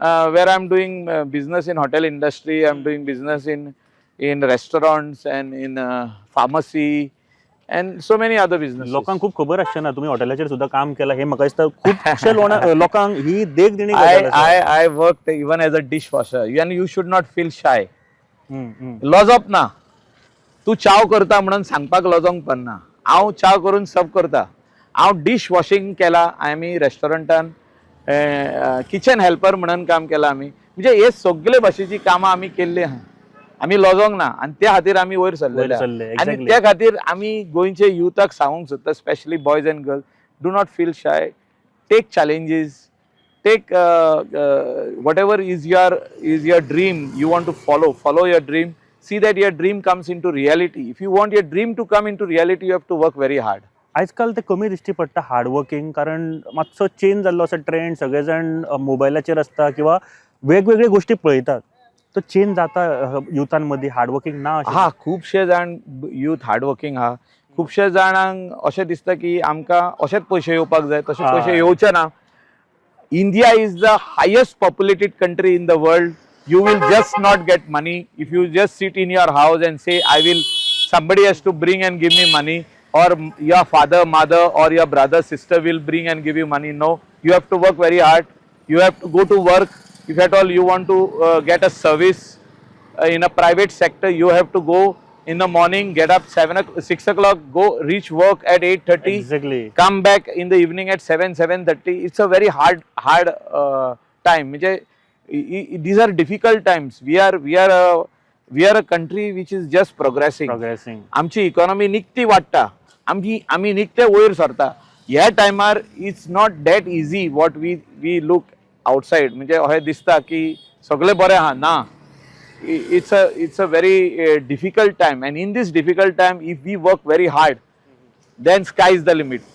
where I'm doing business in hotel industry, I'm doing business in restaurants and in pharmacy and so many other businesses. लोकांक खूप खबर आसचे ना तुम्ही हॉटेलाचेर सुद्धा काम केला हे म्हाका दिसता खूपशे लोकांक ही देख दिणी गजाल आसा. I worked even as a dishwasher and you should not feel shy. लॉजप ना. तू चाव करता म्हणून सांगपाक लॉजोंक पडना. हांव चाव करून सर्व करता. हांव डिश वॉशिंग केला आमी रेस्टॉरंटान किचन हेल्पर म्हणून काम केला आमी म्हणजे हे सगळे भाशेची कामां आमी केल्ली आहा. आमी लॉजोंक ना आनी त्या खातीर आमी वयर सरलेले आनी त्या खातीर आमी गोंयचे युथाक सांगूंक सोदता specially boys and girls do not feel shy take challenges take whatever is your dream you want to follow your dream see that your dream comes into reality if you want your dream to come into reality you have to work very hard. आजकाल ते कमी दिश्टी पडटा hard working कारण मातसो change जाल्लो आसा trend सगळे जाण मोबायलाचेर आसता किंवा वेगवेगळे गोष्टी पळयतात तो चेंज जाता युथान मदीं हार्ड वर्किंग ना हा खुबशे जाण युथ हार्ड वर्किंग आहा खुबशे जाणांक अशें दिसता की आमकां अशेच पयशे येवपाक जाय तशे पयशे येवचे ना. India is the highest populated country in the world. You will just not get money if you just sit in your house and say, somebody has to bring and give me money, or your father, mother, or your brother, sister will bring and give you money. No, you have to work very hard. You have to go to work. If at all you want to get a service in a private sector, you have to go in the morning, get up 6 o'clock, go reach work at 8:30, Exactly. come back in the evening at 7:30. It's a very hard time. These are difficult times. We are a country which is just progressing. आमची economy निकती वाडटा आमी निकते वयर सरता ह्या टायमार it's not that easy what we look outside म्हणजे अशें दिसता की सगळे बरें आहा ना. It's a very difficult time and in this difficult time if we work very hard then sky is the limit.